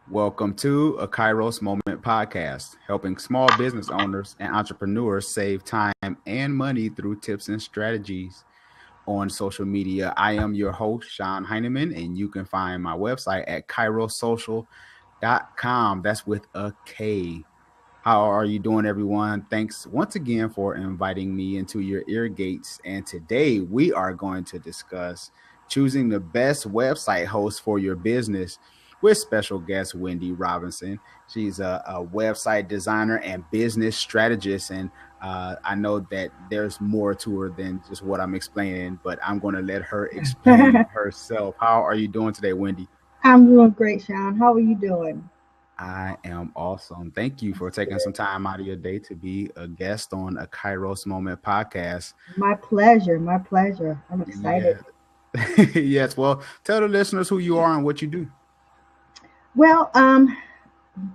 Welcome to a Kairos Moment podcast, helping small business owners and entrepreneurs save time and money through tips and strategies on social media. I am your host, Sean Heineman, and you can find my website at kairosocial.com. That's with a K. How are you doing, everyone? Thanks once again for inviting me into your ear gates. And today we are going to discuss choosing the best website host for your business with special guest Wendy Robinson. She's a website designer and business strategist. And I know that there's more to her than just what I'm explaining, but I'm going to let her explain herself. How are you doing today, Wendy? I'm doing great, Sean. How are you doing? I am awesome. Thank you for That's taking some good. time out of your day to be a guest on a Kairos Moment podcast. My pleasure. My pleasure. I'm excited. Yeah. Yes. Well, tell the listeners who you are and what you do. Well,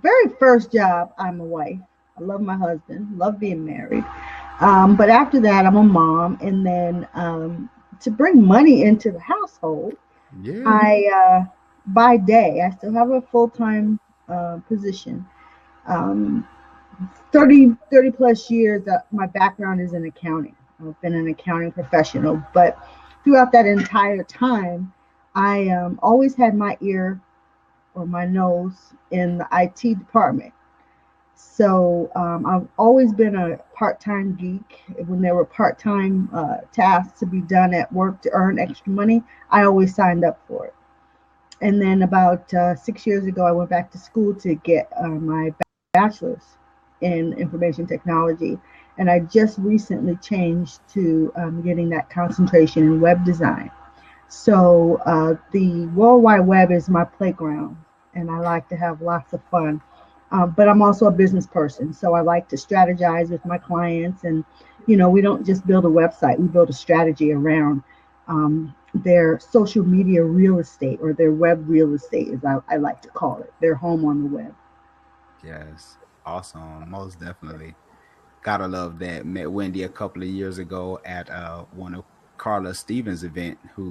very first job, I'm a wife. I love my husband. Love being married. But after that, I'm a mom. And then to bring money into the household, Yeah. I by day I still have a full time position. Um, 30 plus years, my background is in accounting. I've been an accounting professional, but throughout that entire time, I always had my ear or my nose in the IT department. So I've always been a part-time geek. When there were part-time tasks to be done at work to earn extra money, I always signed up for it. And then about 6 years ago, I went back to school to get my bachelor's in information technology. And I just recently changed to getting that concentration in web design. So the World Wide Web is my playground, and I like to have lots of fun. But I'm also a business person, so I like to strategize with my clients. And, we don't just build a website, we build a strategy around their social media real estate or their web real estate, as I like to call it, their home on the web. Yes. Awesome. Most definitely. Gotta love that. Met Wendy a couple of years ago at one of Carla Stevens' event, uh,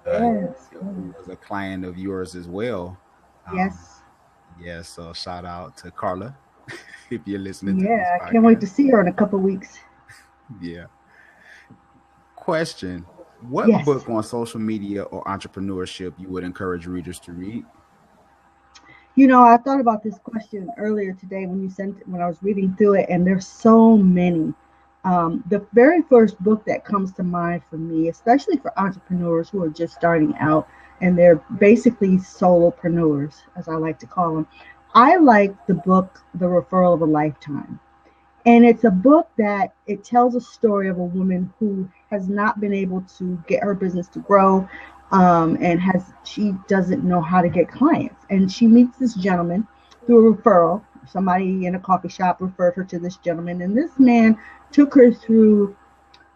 Yes, who yes, was a client of yours as well. Um, yes. yeah. So shout out to Carla if you're listening to this Yeah, I can't wait podcast. to see her in a couple of weeks. Yeah. Question: what Yes. book on social media or entrepreneurship you would encourage readers to read? I thought about this question earlier today when you sent it, when I was reading through it, and there's so many. The very first book that comes to mind for me, especially for entrepreneurs who are just starting out and they're basically solopreneurs, as I like to call them, I like the book The Referral of a Lifetime. And it's a book that it tells a story of a woman who has not been able to get her business to grow, and has she doesn't know how to get clients. And she meets this gentleman through a referral. Somebody in a coffee shop referred her to this gentleman, and this man took her through,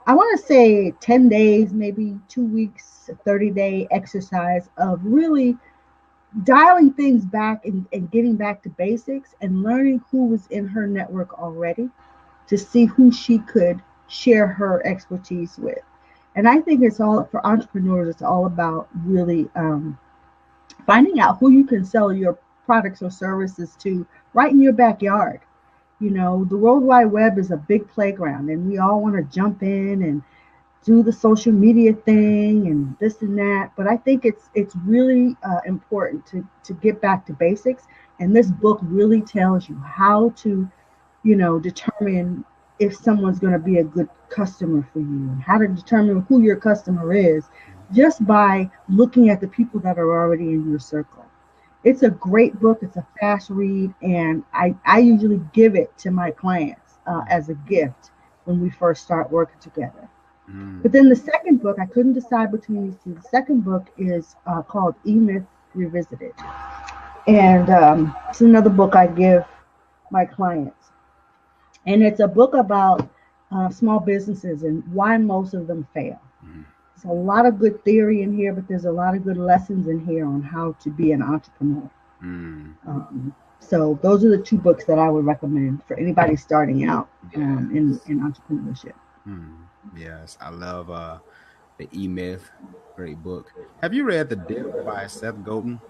I want to say, 10 days, maybe 2 weeks, a 30-day exercise of really dialing things back and getting back to basics and learning who was in her network already to see who she could share her expertise with. And I think it's all for entrepreneurs, it's all about really finding out who you can sell your products or services to right in your backyard. The World Wide Web is a big playground, and we all want to jump in and do the social media thing and this and that. But I think it's really important to get back to basics. And this book really tells you how to determine if someone's going to be a good customer for you, and how to determine who your customer is just by looking at the people that are already in your circle. It's a great book. It's a fast read, and I usually give it to my clients as a gift when we first start working together. But Mm. then the second book, I couldn't decide between these two. The second book is called E Myth Revisited. And it's another book I give my clients. And it's a book about small businesses and why most of them fail. Mm. There's a lot of good theory in here, but there's a lot of good lessons in here on how to be an entrepreneur. Mm. So those are the two books that I would recommend for anybody starting out Yes. in entrepreneurship. Mm. Yes. I love the E Myth. Great book. Have you read The Dip by Seth Godin?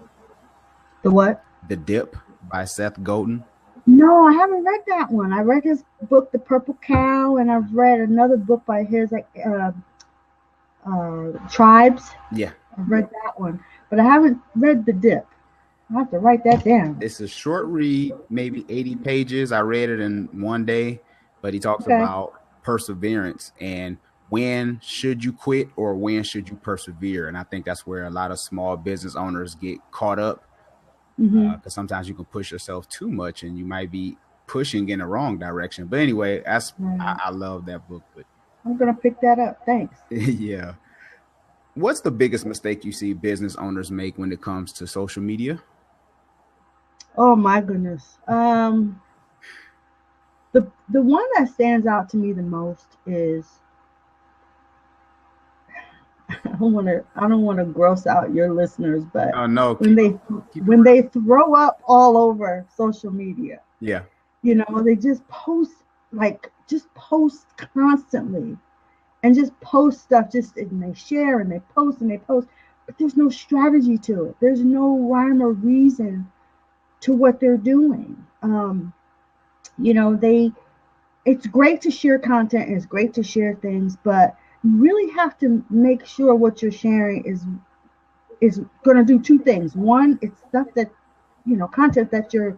The what? The Dip by Seth Godin. No, I haven't read that one. I read his book, The Purple Cow, and I've read another book by his, like Tribes. Yeah. I've read that one, but I haven't read The Dip. I have to write that down. It's a short read, maybe 80 pages. I read it in one day, but he talks about perseverance and when should you quit or when should you persevere. And I think that's where a lot of small business owners get caught up, because sometimes you can push yourself too much and you might be pushing in the wrong direction. But anyway, I love that book. But I'm going to pick that up. Thanks. Yeah. What's the biggest mistake you see business owners make when it comes to social media? Oh my goodness. The one that stands out to me the most is, I don't want to gross out your listeners, but no, when they throw up all over social media. Yeah. You know, they just post constantly and just post stuff, and they share and they post, but there's no strategy to it. There's no rhyme or reason to what they're doing. You know, it's great to share content and it's great to share things, but you really have to make sure what you're sharing is going to do two things. One, it's stuff that, you know, content that your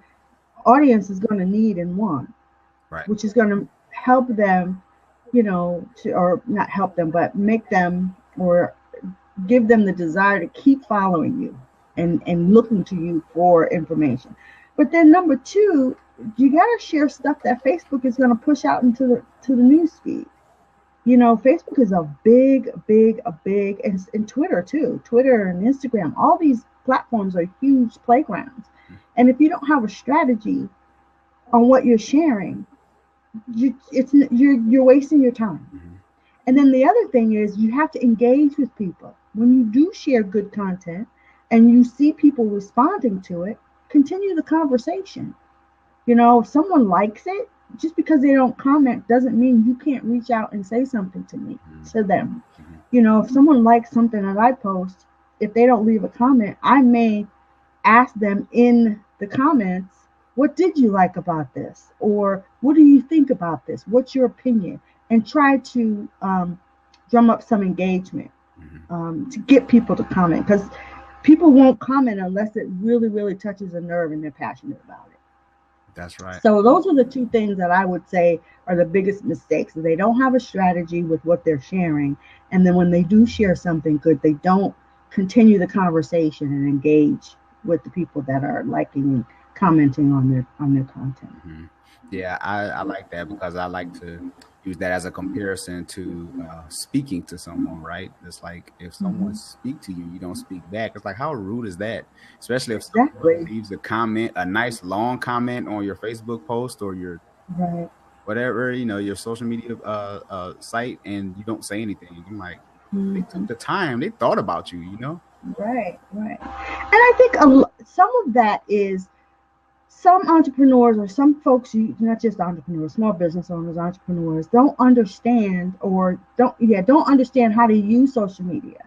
audience is going to need and want, right, which is going to help them, you know, or not help them, but make them or give them the desire to keep following you and looking to you for information. But then number two, you got to share stuff that Facebook is going to push out into the news feed. You know, Facebook is a big, and Twitter too. Twitter and Instagram, all these platforms are huge playgrounds. And if you don't have a strategy on what you're sharing, you're wasting your time. Mm-hmm. And then the other thing is you have to engage with people. When you do share good content and you see people responding to it, continue the conversation. You know, if someone likes it, just because they don't comment doesn't mean you can't reach out and say something to me, to them. You know, if someone likes something that I post, if they don't leave a comment, I may ask them in the comments, what did you like about this? Or what do you think about this? What's your opinion? And try to drum up some engagement to get people to comment, because people won't comment unless it really, really touches a nerve and they're passionate about it. That's right. So those are the two things that I would say are the biggest mistakes. They don't have a strategy with what they're sharing. And then when they do share something good, they don't continue the conversation and engage with the people that are liking and commenting on their content. Mm-hmm. Yeah, I like that, because I like to use that as a comparison to speaking to someone, right? It's like if someone speaks to you, you don't speak back. It's like, how rude is that? Especially if someone leaves a comment, a nice long comment on your Facebook post or your whatever, you know, your social media site, and you don't say anything. I'm like, they took the time, they thought about you, you know? Right. And I think some of that is some entrepreneurs or some folks, not just entrepreneurs, small business owners, entrepreneurs, don't understand how to use social media.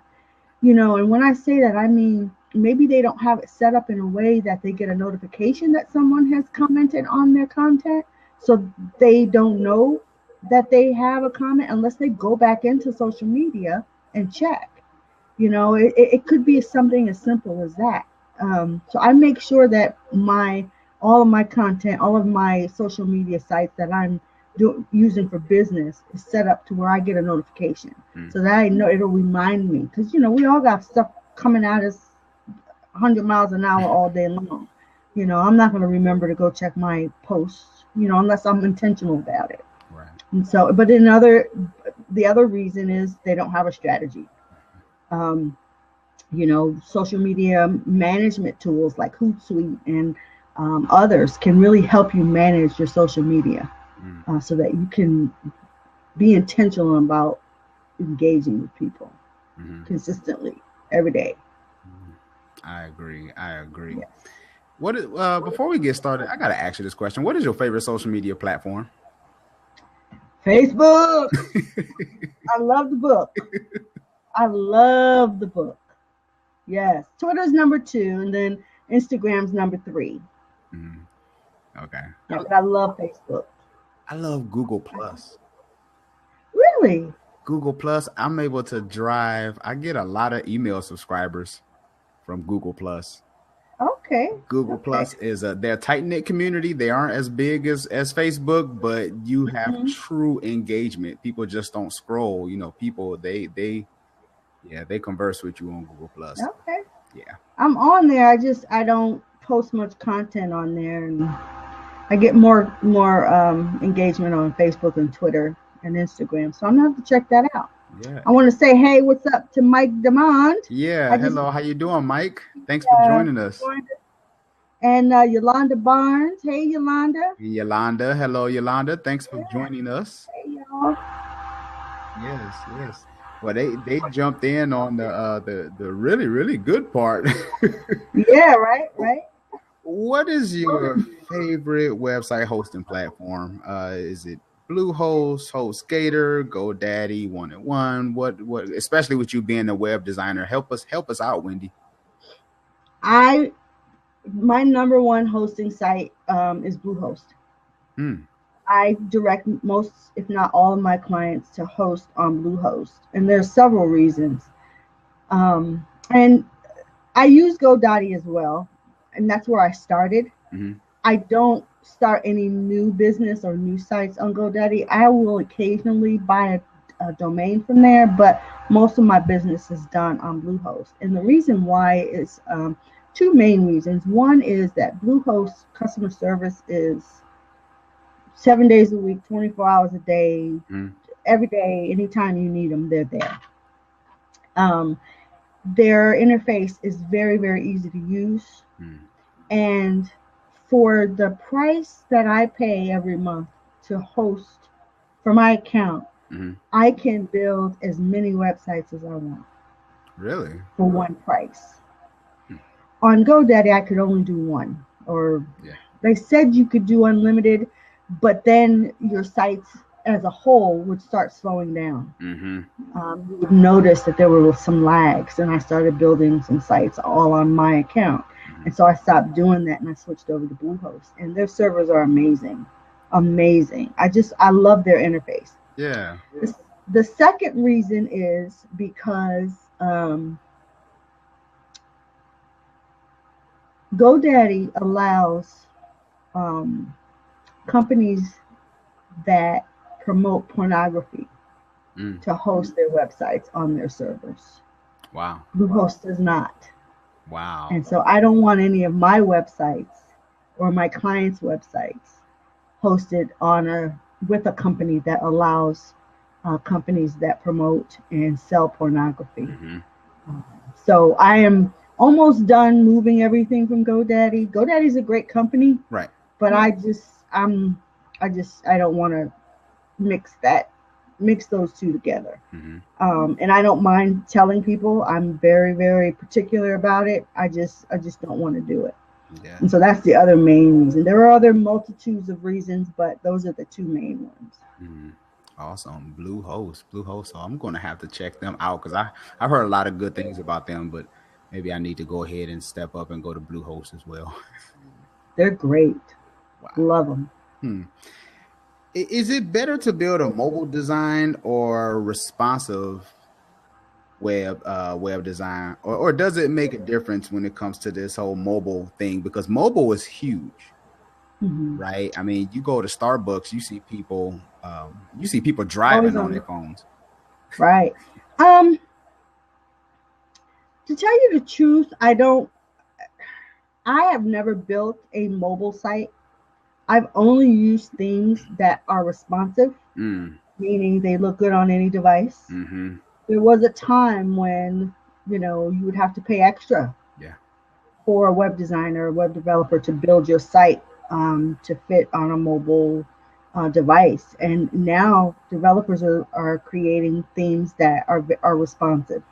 You know, and when I say that, I mean, maybe they don't have it set up in a way that they get a notification that someone has commented on their content. So they don't know that they have a comment unless they go back into social media and check. You know, it could be something as simple as that. So I make sure that all of my content, all of my social media sites that I'm using for business is set up to where I get a notification so that I know it'll remind me. Because, you know, we all got stuff coming at us 100 miles an hour all day long. You know, I'm not going to remember to go check my posts, you know, unless I'm intentional about it. Right. And so, but the other reason is they don't have a strategy. You know, social media management tools like Hootsuite and others can really help you manage your social media so that you can be intentional about engaging with people consistently every day. I agree. Yes. What is, before we get started, I got to ask you this question. What is your favorite social media platform? Facebook. I love the book. Yes. Twitter's number 2. And then Instagram's number 3. Mm, okay. Yeah, but I love Facebook. I love Google Plus. Really? Google Plus, I'm able to drive. I get a lot of email subscribers from Google Plus. Okay. Google Okay. Plus is they're a tight knit community. They aren't as big as Facebook, but you have Mhm. true engagement. People just don't scroll. People they converse with you on Google Plus. Okay. Yeah. I'm on there. I don't post much content on there, and I get more engagement on Facebook and Twitter and Instagram. So I'm gonna have to check that out. Yeah. I want to say, hey, what's up to Mike Demand? Yeah. I just Hello. How you doing, Mike? Thanks for joining us. joined us. And Yolanda Barnes. Hey, Yolanda. Yolanda. Hello, Yolanda. Thanks for Yeah. joining us. Hey, y'all. Yes, yes. Well, they jumped in on the really really good part. Yeah. Right. Right. What is your favorite website hosting platform? Is it Bluehost, HostGator, GoDaddy, One and One? What? Especially with you being a web designer, help us out, Wendy. My number one hosting site is Bluehost. Hmm. I direct most, if not all, of my clients to host on Bluehost, and there's several reasons. And I use GoDaddy as well, and that's where I started. Mm-hmm. I don't start any new business or new sites on GoDaddy. I will occasionally buy a domain from there, but most of my business is done on Bluehost. And the reason why is two main reasons. One is that Bluehost customer service is 7 days a week, 24 hours a day, every day, anytime you need them, they're there. Their interface is very, very easy to use. And for the price that I pay every month to host for my account, I can build as many websites as I want. Really? For one price. On GoDaddy, I could only do one. Or they said you could do unlimited, but then your sites as a whole would start slowing down. You would notice that there were some lags, and I started building some sites all on my account. And so I stopped doing that, and I switched over to Bluehost. And their servers are amazing. Amazing. I love their interface. Yeah. The second reason is because GoDaddy allows companies that promote pornography to host their websites on their servers. Wow. Bluehost does not. Wow. And so I don't want any of my websites or my clients' websites hosted with a company that allows companies that promote and sell pornography. So I am almost done moving everything from GoDaddy. GoDaddy's a great company, right? But I don't want to mix those two together. And I don't mind telling people. I'm very, very particular about it. I just don't want to do it. Yeah. And so that's the other main reason. There are other multitudes of reasons, but those are the two main ones. Awesome. Bluehost. So I'm going to have to check them out because I've heard a lot of good things about them, but maybe I need to go ahead and step up and go to Bluehost as well. They're great. Wow. Love them. Is it better to build a mobile design or responsive web design, or does it make a difference when it comes to this whole mobile thing? Because mobile is huge, right? I mean, you go to Starbucks, you see people driving on their phones, right? To tell you the truth, I have never built a mobile site. I've only used things that are responsive, meaning they look good on any device. There was a time when, you would have to pay extra for a web designer, a web developer to build your site to fit on a mobile device. And now developers are creating themes that are responsive.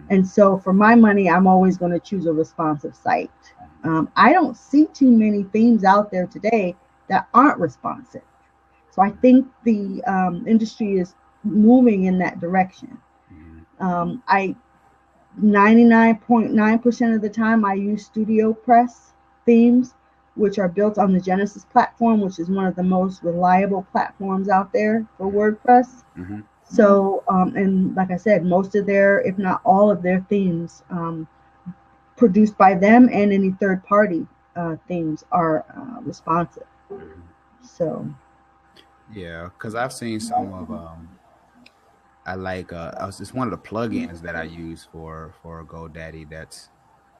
And so for my money, I'm always going to choose a responsive site. I don't see too many themes out there today that aren't responsive. So I think the industry is moving in that direction. 99.9% of the time I use StudioPress themes, which are built on the Genesis platform, which is one of the most reliable platforms out there for WordPress. Mm-hmm. So, and like I said, most of their, if not all of their themes, produced by them and any third party themes are responsive. Mm-hmm. So, Yeah, because I've seen some of I like it's one of the plugins that I use for GoDaddy. That's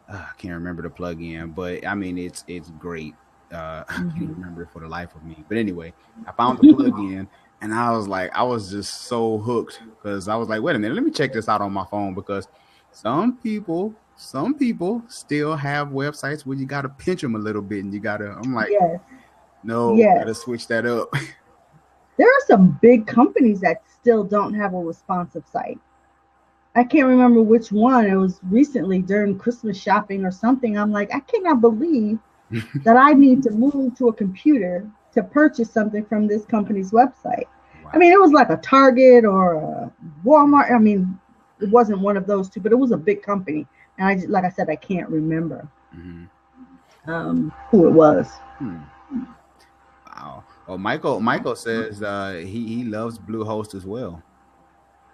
I can't remember the plugin, but I mean it's great. I can't mhm. remember it for the life of me. But anyway, I found the plugin and I was like, I was just so hooked because I was like, wait a minute, let me check this out on my phone because some people still have websites where you gotta pinch them a little bit and you gotta. I'm like, Yes, no, yes. gotta switch that up. There are some big companies that still don't have a responsive site. I can't remember which one. It was recently during Christmas shopping or something. I'm like, I cannot believe that I need to move to a computer to purchase something from this company's website. I Wow. mean, it was like a Target or a Walmart. I mean, it wasn't one of those two, but it was a big company. And like I said, I can't remember Hmm. who it was. Hmm. Wow. Well, Michael says he loves Bluehost as well.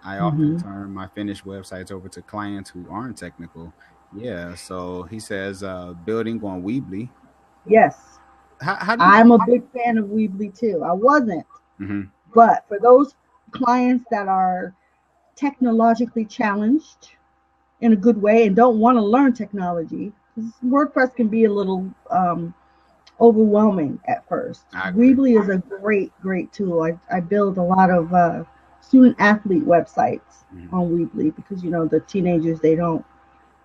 I often Hmm. turn my finished websites over to clients who aren't technical. Yeah, so he says building on Weebly. Yes, How do you? I'm a big fan of Weebly too. I wasn't, Hmm. but for those clients that are technologically challenged in a good way and don't want to learn technology, WordPress can be a little overwhelming at first. I agree. Weebly is a great tool. I build a lot of student athlete websites Hmm. on Weebly because, the teenagers, they don't,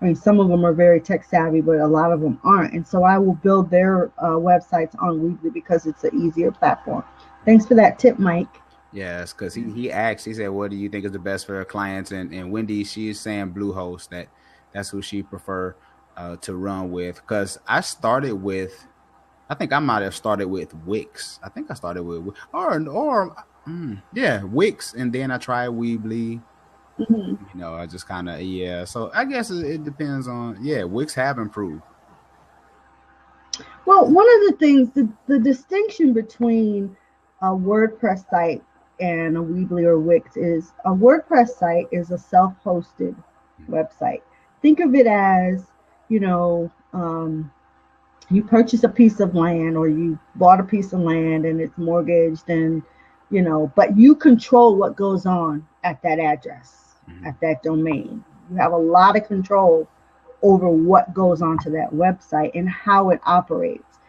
I mean, some of them are very tech savvy, but a lot of them aren't. And so I will build their websites on Weebly because it's an easier platform. Thanks for that tip, Mike. Yes, because he asked. He said, "What do you think is the best for her clients?" And Wendy, she is saying Bluehost. That's who she prefer to run with. Because I started with I think I might have started with Wix. I think I started with yeah, Wix, and then I tried Weebly. Mhm. I just kind of yeah. So I guess it depends on yeah. Wix have improved. Well, one of the things, the distinction between a WordPress site and a Weebly or Wix is a WordPress site is a self hosted website. Think of it as, you know, you purchase a piece of land or you bought a piece of land and it's mortgaged and, but you control what goes on at that address, Mm-hmm. at that domain. You have a lot of control over what goes onto that website and how it operates.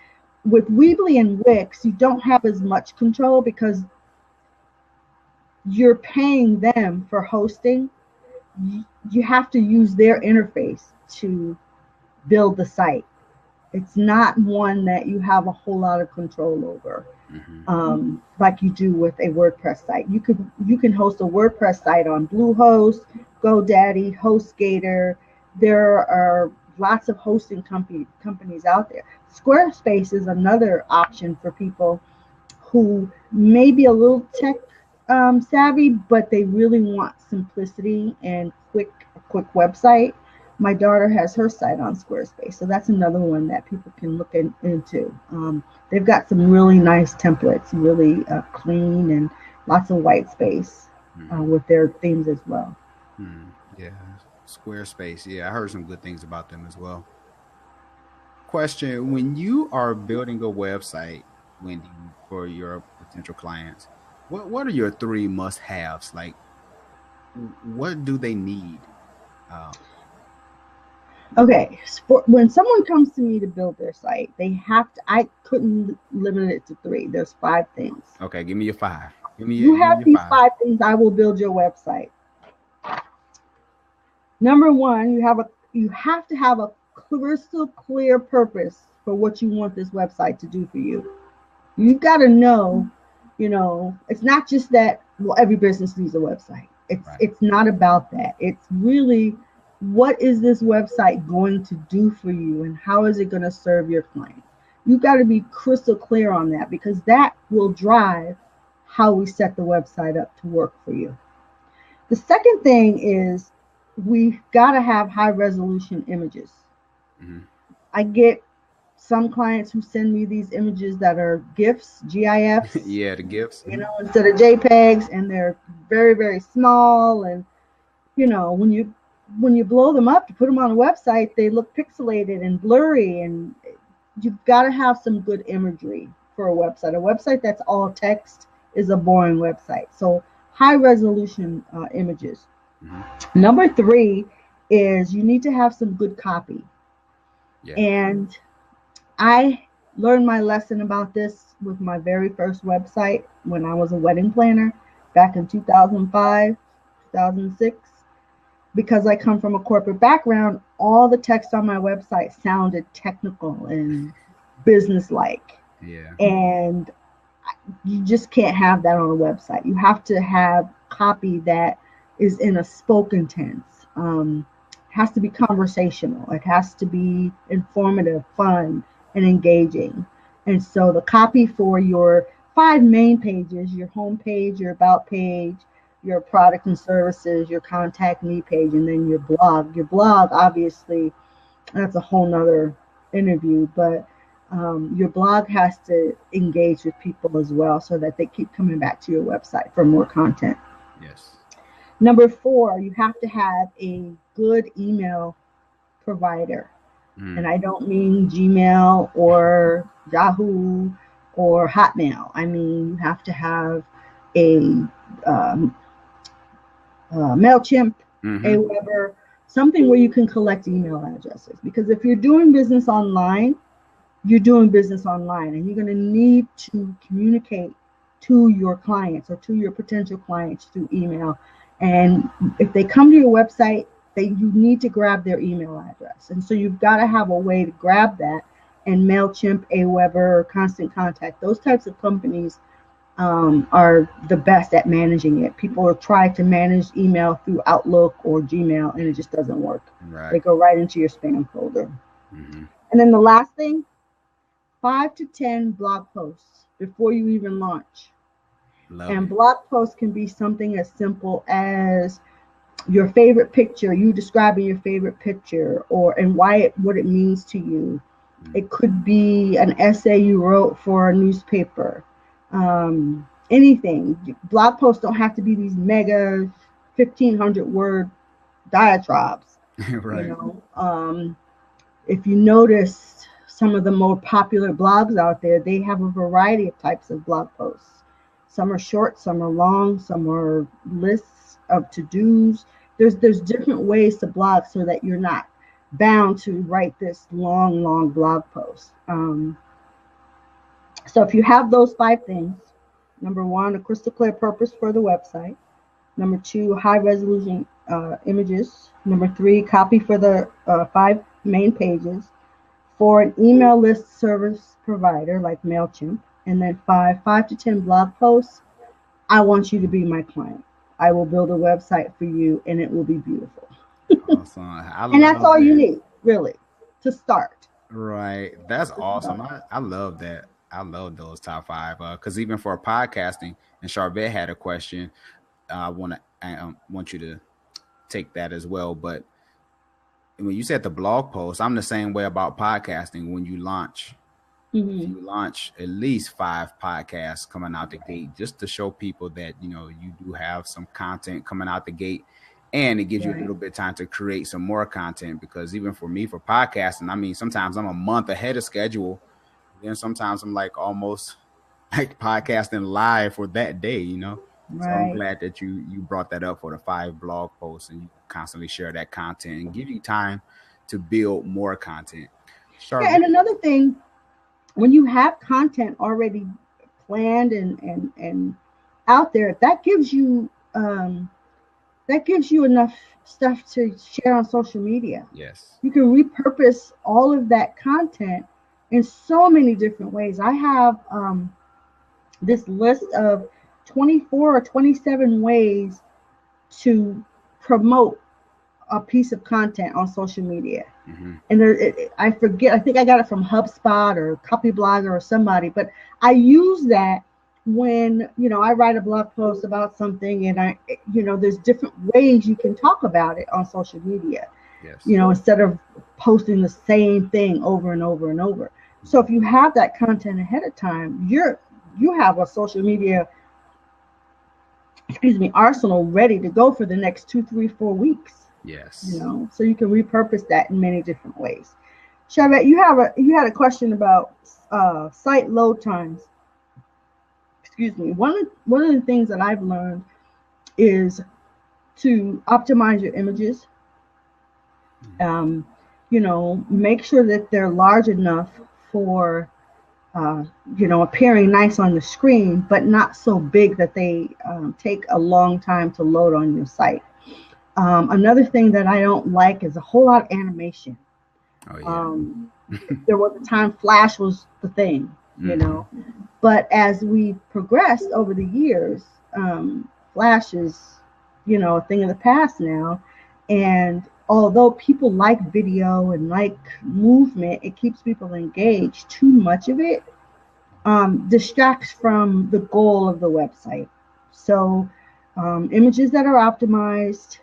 With Weebly and Wix, you don't have as much control because you're paying them for hosting. You have to use their interface to build the site. It's not one that you have a whole lot of control over, Mm-hmm. like you do with a WordPress site. You can host a WordPress site on Bluehost, GoDaddy, HostGator. There are lots of hosting companies out there. Squarespace is another option for people who may be a little tech savvy, but they really want simplicity and a quick website. My daughter has her site on Squarespace, so that's another one that people can look into. They've got some really nice templates, really clean and lots of white space Mm-hmm. with their themes as well. Mm-hmm. Yeah, Squarespace. Yeah, I heard some good things about them as well. Question: when you are building a website, Wendy, for your potential clients, what are your three must haves? Like, what do they need? Um, Okay, when someone comes to me to build their site, they have to. I couldn't limit it to three. There's five things. okay, give me your five. Give me your You give me have your these five. five things. I will build your website. Number one, you have to have a crystal clear purpose for what you want this website to do for you. You've got to know, it's not just that, well, every business needs a website. It's Right. it's not about that. It's really, what is this website going to do for you and how is it going to serve your client? You've got to be crystal clear on that because that will drive how we set the website up to work for you. The second thing is we got to have high resolution images. Mm-hmm. I get some clients who send me these images that are GIFs, GIFs, Yeah, the gifts. you know, instead of JPEGs, and they're very, very small. And you know, when you blow them up to put them on a website, they look pixelated and blurry. And you've got to have some good imagery for a website. A website that's all text is a boring website. So high resolution images. Mm-hmm. Number three is you need to have some good copy. Yeah. And I learned my lesson about this with my very first website when I was a wedding planner back in 2005, 2006. Because I come from a corporate background, all the text on my website sounded technical and businesslike. Yeah. And you just can't have that on a website. You have to have copy that is in a spoken tense. It has to be conversational. It has to be informative, fun, and engaging. And so the copy for your five main pages, your home page, your about page, your product and services, your contact me page, and then your blog. Your blog, obviously, that's a whole nother interview, but your blog has to engage with people as well so that they keep coming back to your website for more content. Yes. Number four, you have to have a good email provider. And I don't mean Gmail or Yahoo or Hotmail. I mean, you have to have a MailChimp, Mm-hmm. Aweber, something where you can collect email addresses. Because if you're doing business online, you're doing business online, and you're going to need to communicate to your clients or to your potential clients through email. And if they come to your website, you need to grab their email address. And so you've got to have a way to grab that. And MailChimp, Aweber, Constant Contact, those types of companies are the best at managing it. People are trying to manage email through Outlook or Gmail, and it just doesn't work. Right. They go right into your spam folder. Mm-hmm. And then the last thing, 5 to 10 blog posts before you even launch. And blog posts can be something as simple as your favorite picture, you describing your favorite picture, and what it means to you. Mm-hmm. It could be an essay you wrote for a newspaper. Anything. Blog posts don't have to be these mega 1,500 word diatribes. Right. You know, if you notice some of the more popular blogs out there, they have a variety of types of blog posts. Some are short, some are long, some are lists of to-dos. There's different ways to blog so that you're not bound to write this long blog post. So if you have those 5 things, number 1, a crystal clear purpose for the website. Number 2, high resolution images. Number 3, copy for the 5 main pages. 4, an email list service provider like MailChimp. And then 5 to 10 blog posts. I want you to be my client. I will build a website for you, and it will be beautiful. Awesome. And that's all you need, really, to start. Right. That's awesome. I love that. I love those top 5. Because even for podcasting, and Charvette had a question. I want you to take that as well. But when you said the blog post, I'm the same way about podcasting. When you launch, you launch at least 5 podcasts coming out the gate, just to show people that you do have some content coming out the gate, and it gives you a little bit of time to create some more content. Because even for me, for podcasting, I mean, sometimes I'm a month ahead of schedule. Then sometimes I'm like almost like podcasting live for that day, So I'm glad that you brought that up for the 5 blog posts, and you constantly share that content and give you time to build more content. Yeah, and another thing, when you have content already planned and out there, that gives you enough stuff to share on social media. Yes. You can repurpose all of that content in so many different ways. I have this list of 24 or 27 ways to promote a piece of content on social media. And I forget, I think I got it from HubSpot or Copyblogger or somebody, but I use that when, I write a blog post about something, and there's different ways you can talk about it on social media, Yes. instead of posting the same thing over and over and over. So if you have that content ahead of time, you have a social media, arsenal ready to go for the next 2, 3, 4 weeks. Yes. So you can repurpose that in many different ways. Sharvette, you had a question about site load times. One of the things that I've learned is to optimize your images. Make sure that they're large enough for appearing nice on the screen, but not so big that they take a long time to load on your site. Another thing that I don't like is a whole lot of animation. Oh, yeah. There was a time Flash was the thing, but as we progressed over the years, Flash is, a thing of the past now. And although people like video and like movement, it keeps people engaged. Too much of it distracts from the goal of the website. So images that are optimized,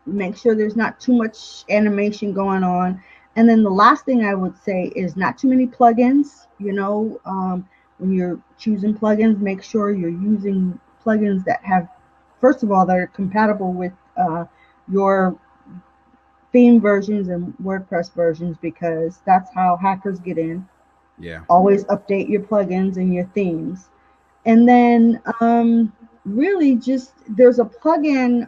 make sure there's not too much animation going on. And then the last thing I would say is not too many plugins. When you're choosing plugins, make sure you're using plugins that have, first of all, that are compatible with your theme versions and WordPress versions, because that's how hackers get in. Yeah. Always update your plugins and your themes. And then really just, there's a plugin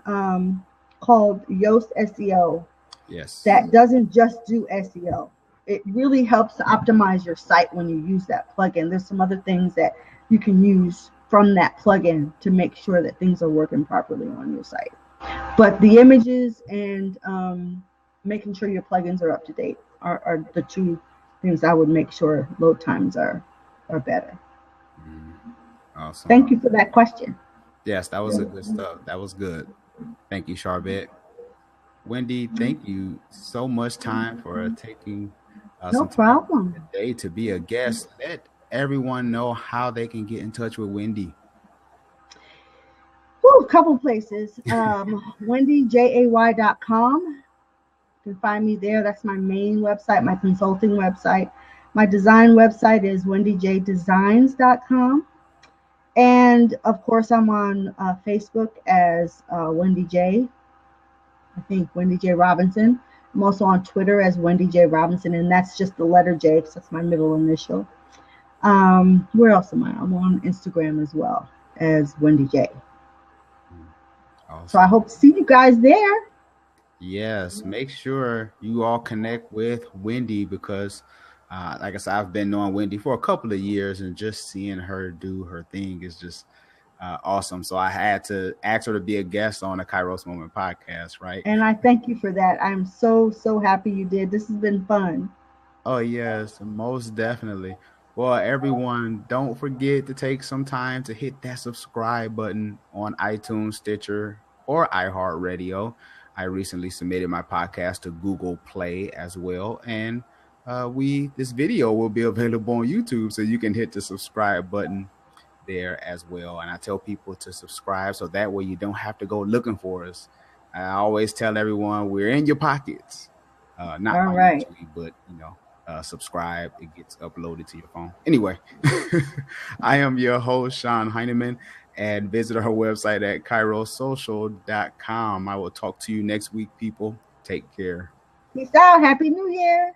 called Yoast SEO. Yes. That doesn't just do SEO. It really helps to optimize your site when you use that plugin. There's some other things that you can use from that plugin to make sure that things are working properly on your site. But the images and making sure your plugins are up to date are the two things I would make sure load times are better. Awesome. Thank you for that question. Yes, that was a good stuff. That was good. Thank you, Sharvette. Wendy, thank you so much time for taking no problem today to be a guest. Let everyone know how they can get in touch with Wendy. A couple places. WendyJay.com. You can find me there. That's my main website, my consulting website. My design website is wendyjdesigns.com. And of course, I'm on Facebook as Wendy J. I think Wendy J. Robinson. I'm also on Twitter as Wendy J. Robinson, and that's just the letter J because that's my middle initial. Where else am I? I'm on Instagram as well as Wendy J. Awesome. So I hope to see you guys there. Yes, make sure you all connect with Wendy because, like I said, I've been knowing Wendy for a couple of years, and just seeing her do her thing is just awesome. So I had to ask her to be a guest on the Kairos Moment podcast, right? And I thank you for that. I'm so happy you did. This has been fun. Oh, yes, most definitely. Well, everyone, don't forget to take some time to hit that subscribe button on iTunes, Stitcher, or iHeartRadio. I recently submitted my podcast to Google Play as well. And this video will be available on YouTube, so you can hit the subscribe button there as well. And I tell people to subscribe so that way you don't have to go looking for us. I always tell everyone we're in your pockets. Not all right, but subscribe, it gets uploaded to your phone. Anyway, I am your host, Sean Heineman, and visit our website at kairosocial.com. I will talk to you next week, people. Take care. Peace out. Happy New Year.